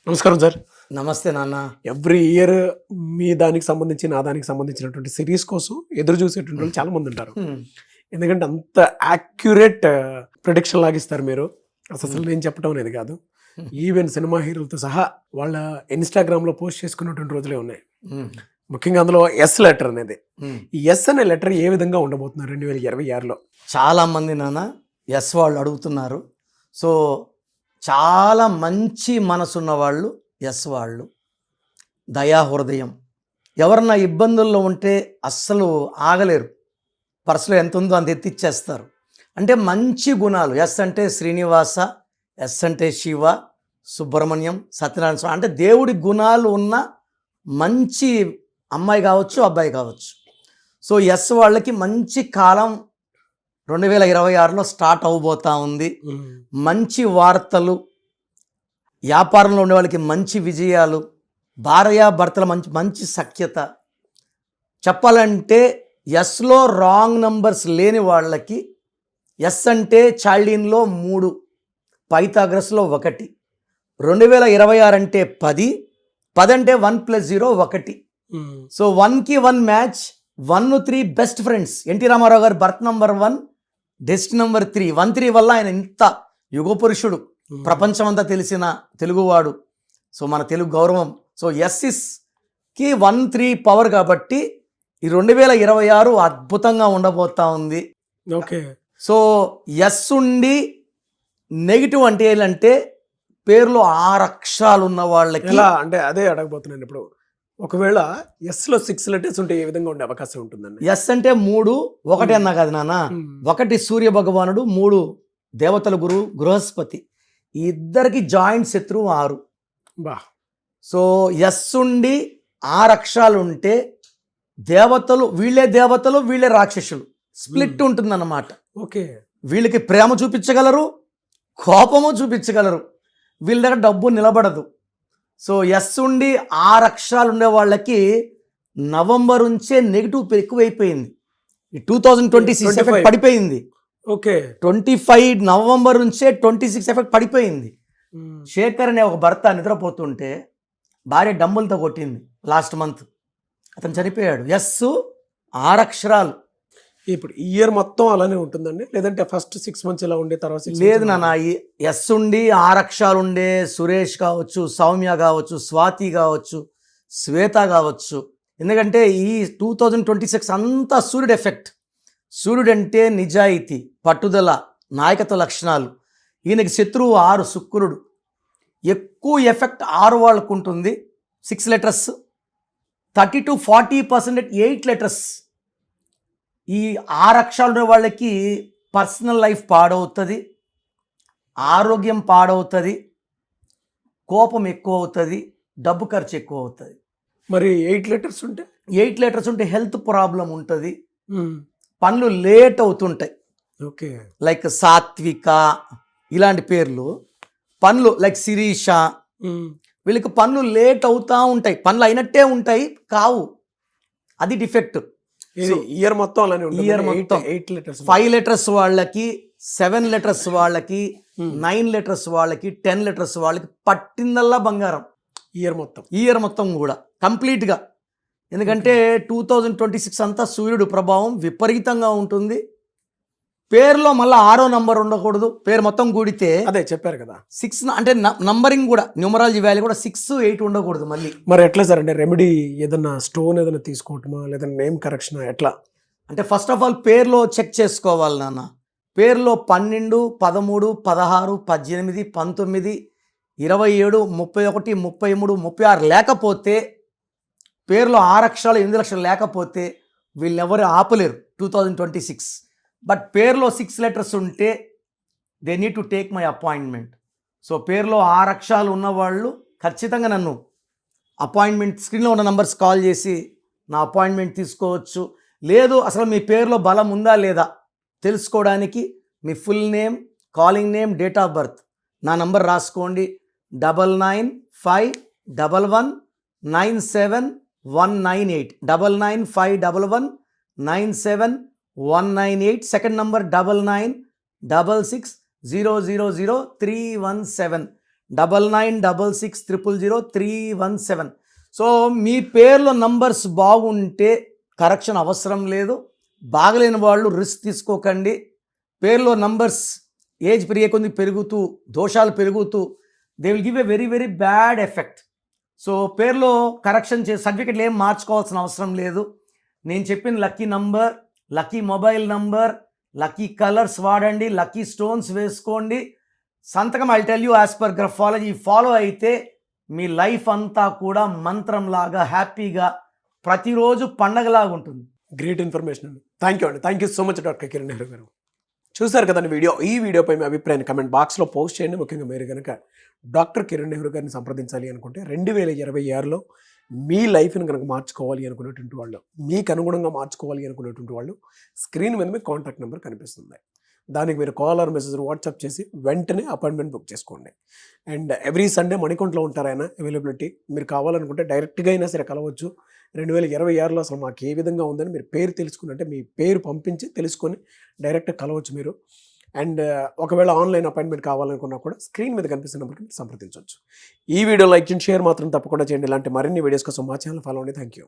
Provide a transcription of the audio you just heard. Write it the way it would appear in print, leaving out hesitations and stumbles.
నమస్కారం సార్. నమస్తే నాన్న. ఎవ్రీ ఇయర్ మీ దానికి సంబంధించి నా దానికి సంబంధించినటువంటి సిరీస్ కోసం ఎదురు చూసేటువంటి వాళ్ళు చాలా మంది ఉంటారు. ఎందుకంటే అంత యాక్యురేట్ ప్రిడిక్షన్ లాగిస్తారు మీరు. అసలు నేను చెప్పడం అనేది కాదు, ఈవెన్ సినిమా హీరోలతో సహా వాళ్ళ ఇన్స్టాగ్రామ్లో పోస్ట్ చేసుకున్నటువంటి రోజులే ఉన్నాయి. ముఖ్యంగా అందులో ఎస్ లెటర్ అనేది, ఈ ఎస్ అనే లెటర్ ఏ విధంగా ఉండబోతున్నారు 2026లో? చాలా మంది నాన్న ఎస్ వాళ్ళు అడుగుతున్నారు. సో చాలా మంచి మనసున్న వాళ్ళు ఎస్ వాళ్ళు, దయా హృదయం. ఎవరన్నా ఇబ్బందుల్లో ఉంటే అస్సలు ఆగలేరు, పర్సులో ఎంత ఉందో అంత ఎత్తిచ్చేస్తారు. అంటే మంచి గుణాలు. ఎస్ అంటే శ్రీనివాస, ఎస్ అంటే శివ, సుబ్రహ్మణ్యం, సత్యనారాయణ స్వామి, అంటే దేవుడి గుణాలు ఉన్న మంచి అమ్మాయి కావచ్చు, అబ్బాయి కావచ్చు. సో ఎస్ వాళ్ళకి మంచి కాలం 2026లో స్టార్ట్ అవబోతా ఉంది. మంచి వార్తలు, వ్యాపారంలో ఉండే వాళ్ళకి మంచి విజయాలు, భార్యాభర్తల మంచి సఖ్యత. చెప్పాలంటే ఎస్లో రాంగ్ నంబర్స్ లేని వాళ్ళకి, ఎస్ అంటే చాల్డీన్లో 3, పైథాగరస్లో 1, 2026 అంటే 10, 10 అంటే 1+0 1. సో 1కి 1 match, 1-3 best friends. NT Ramarao గారు బర్త్ నంబర్ 1, డెస్ట్ నంబర్ 3. 1-3 వల్ల ఆయన ఇంత యుగ పురుషుడు, ప్రపంచమంతా తెలిసిన తెలుగువాడు. సో మన తెలుగు గౌరవం. సో ఎస్కి 1-3 పవర్ కాబట్టి ఈ 2026 అద్భుతంగా ఉండబోతా ఉంది. ఓకే. సో ఎస్ ఉండి నెగిటివ్ అంటే ఏంటంటే పేరులో 6 అక్షరాలు ఉన్న వాళ్ళకి. ఎలా అంటే అదే అడగబోతున్నాను ఇప్పుడు. ఒకవేళ ఎస్లో 6 లెటర్స్ ఉంటే ఏ విధంగా ఉండే అవకాశం ఉంటుందండి? ఎస్ అంటే 3, 1 అన్నా కాదు నాన్న. 1 సూర్య భగవానుడు, 3 దేవతల గురువు బృహస్పతి. ఈ ఇద్దరికి జాయింట్ శత్రువు 6. బా. సో ఎస్ ఉండి 6 అక్షరాలు ఉంటే దేవతలు వీళ్ళే రాక్షసులు. స్ప్లిట్ ఉంటుందన్నమాట. ఓకే. వీళ్ళకి ప్రేమ చూపించగలరు, కోపము చూపించగలరు. వీళ్ళ దగ్గర డబ్బు నిలబడదు. సో ఎస్ ఉండి 6 అక్షరాలు ఉండే వాళ్ళకి నవంబర్ నుంచే నెగిటివ్ ఎక్కువైపోయింది. ఈ 2026 ఎఫెక్ట్ పడిపోయింది. ఓకే. 25 నవంబర్ నుంచే 26 ఎఫెక్ట్ పడిపోయింది. శేఖర్ అనే ఒక భర్త నిద్రపోతుంటే భార్య డమ్ములతో కొట్టింది లాస్ట్ మంత్. అతను చనిపోయాడు. ఎస్ 6 అక్షరాలు. ఇప్పుడు ఇయర్ మొత్తం అలానే ఉంటుందండి, లేదంటే ఫస్ట్ 6 months ఇలా ఉండే తర్వాత? లేదు నాన్న, ఎస్ ఉండి 6 అక్షరాలు ఉండే సురేష్ కావచ్చు, సౌమ్య కావచ్చు, స్వాతి కావచ్చు, శ్వేత కావచ్చు. ఎందుకంటే ఈ 2026 అంతా సూర్యుడు ఎఫెక్ట్. సూర్యుడు అంటే నిజాయితీ, పట్టుదల, నాయకత్వ లక్షణాలు. ఈయనకి శత్రువు 6 శుక్రుడు. ఎక్కువ ఎఫెక్ట్ 6 వాళ్ళకు ఉంటుంది. 6 లెటర్స్. 30-40% 8 లెటర్స్. ఈ 6 అక్షరాలు ఉన్న వాళ్ళకి పర్సనల్ లైఫ్ పాడవుతుంది, ఆరోగ్యం పాడవుతుంది, కోపం ఎక్కువ అవుతుంది, డబ్బు ఖర్చు ఎక్కువ అవుతుంది. మరి 8 లెటర్స్ ఉంటే? 8 లెటర్స్ ఉంటే హెల్త్ ప్రాబ్లం ఉంటుంది, పనులు లేట్ అవుతుంటాయి. ఓకే. లైక్ సాత్విక ఇలాంటి పేర్లు. పనులు లైక్ శిరీష, వీళ్ళకి పనులు లేట్ అవుతూ ఉంటాయి. పనులు అయినట్టే ఉంటాయి, కావు. అది డిఫెక్ట్. ఇయర్ మొత్తం అలానే ఉంటుంది. ఇయర్ మొత్తం 8 లెటర్స్. 5 లెటర్స్ వాళ్ళకి, 7 లెటర్స్ వాళ్ళకి, 9 లెటర్స్ వాళ్ళకి, 10 లెటర్స్ వాళ్ళకి పట్టిందల్లా బంగారం. ఇయర్ మొత్తం కూడా కంప్లీట్గా. ఎందుకంటే 2026 అంతా సూర్యుడు ప్రభావం విపరీతంగా ఉంటుంది. పేరులో మళ్ళీ 6వ నంబర్ ఉండకూడదు. పేరు మొత్తం కూడితే అదే చెప్పారు కదా 6, అంటే నంబరింగ్ కూడా, న్యూమరాలజీ వాల్యూ కూడా 6, 8 ఉండకూడదు మళ్ళీ. మరి ఎట్లా సార్? అంటే రెమెడీ ఏదన్నా స్టోన్ ఏదైనా తీసుకోవటమా, లేదా నేమ్ కరెక్షన్ ఎట్లా? అంటే ఫస్ట్ ఆఫ్ ఆల్ పేరులో చెక్ చేసుకోవాలి నాన్న. పేరులో 12, 13, 16, 18, 19, 27, 31, 33, 36 లేకపోతే, పేరులో 6 అక్షరాలు 8 లక్షలు లేకపోతే వీళ్ళెవరు ఆపలేరు 2026. బట్ పేరులో 6 లెటర్స్ ఉంటే they need to take my appointment. So పేరులో 6 అక్షరాలు ఉన్నవాళ్ళు ఖచ్చితంగా నన్ను అపాయింట్మెంట్, స్క్రీన్లో ఉన్న నంబర్స్ కాల్ చేసి నా అపాయింట్మెంట్ తీసుకోవచ్చు. లేదు అసలు మీ పేరులో బలం ఉందా లేదా తెలుసుకోవడానికి మీ full name, calling name, date of birth, నా నంబర్ రాసుకోండి. 9951197198. 9951197198. Second number 9966000317. 9966000317. సో మీ పేర్లో నంబర్స్ బాగుంటే కరెక్షన్ అవసరం లేదు. బాగలేని వాళ్ళు రిస్క్ తీసుకోకండి. పేర్లో నంబర్స్ ఏజ్ పెరిగే కొద్ది పెరుగుతూ దోషాలు పెరుగుతూ they will give a very very bad effect. So పేర్లో కరెక్షన్ సర్టిఫికెట్లు ఏం మార్చుకోవాల్సిన అవసరం లేదు. నేను చెప్పిన lucky number, lucky mobile number, lucky colours వాడండి, లక్కీ స్టోన్స్ వేసుకోండి. సంతకం I tell you as per graphology follow అయితే మీ లైఫ్ అంతా కూడా మంత్రంలాగా హ్యాపీగా ప్రతిరోజు పండగలాగా ఉంటుంది. గ్రేట్ ఇన్ఫర్మేషన్ అండి. Thank you so much doctor Kiran Nehru గారు. చూసారు కదండి వీడియో. ఈ వీడియోపై మీ అభిప్రాయాన్ని కమెంట్ బాక్స్లో పోస్ట్ చేయండి. ముఖ్యంగా మీరు కనుక డాక్టర్ కిరణ్ నెహ్రూ గారిని సంప్రదించాలి అనుకుంటే 2026లో మీ లైఫ్ని కనుక మార్చుకోవాలి అనుకునేటువంటి వాళ్ళు, మీకు అనుగుణంగా మార్చుకోవాలి అనుకునేటువంటి వాళ్ళు స్క్రీన్ మీద మీ కాంటాక్ట్ నెంబర్ కనిపిస్తుంది. దానికి మీరు కాల్ ఆర్ మెసేజ్ వాట్సాప్ చేసి వెంటనే అపాయింట్మెంట్ బుక్ చేసుకోండి. అండ్ ఎవ్రీ సండే మణికొండలో ఉంటారు ఆయన అవైలబిలిటీ. మీరు కావాలనుకుంటే డైరెక్ట్గా అయినా సరే కలవచ్చు. 2026లో అసలు మాకు ఏ విధంగా ఉందని మీరు పేరు తెలుసుకున్నట్టే మీ పేరు పంపించి తెలుసుకొని డైరెక్ట్ కలవచ్చు మీరు. అండ్ ఒకవేళ ఆన్లైన్ అపాయింట్మెంట్ కావాలనుకున్నా కూడా స్క్రీన్ మీద కనిపిస్తున్న నెంబర్కి మీరు సంప్రదించవచ్చు. ఈ వీడియో లైక్ చేయండి, షేర్ మాత్రం తప్పకుండా చేయండి. ఇలాంటి మరిన్ని వీడియోస్ కోసం మా ఛానల్ ఫాలో అండి. Thank you.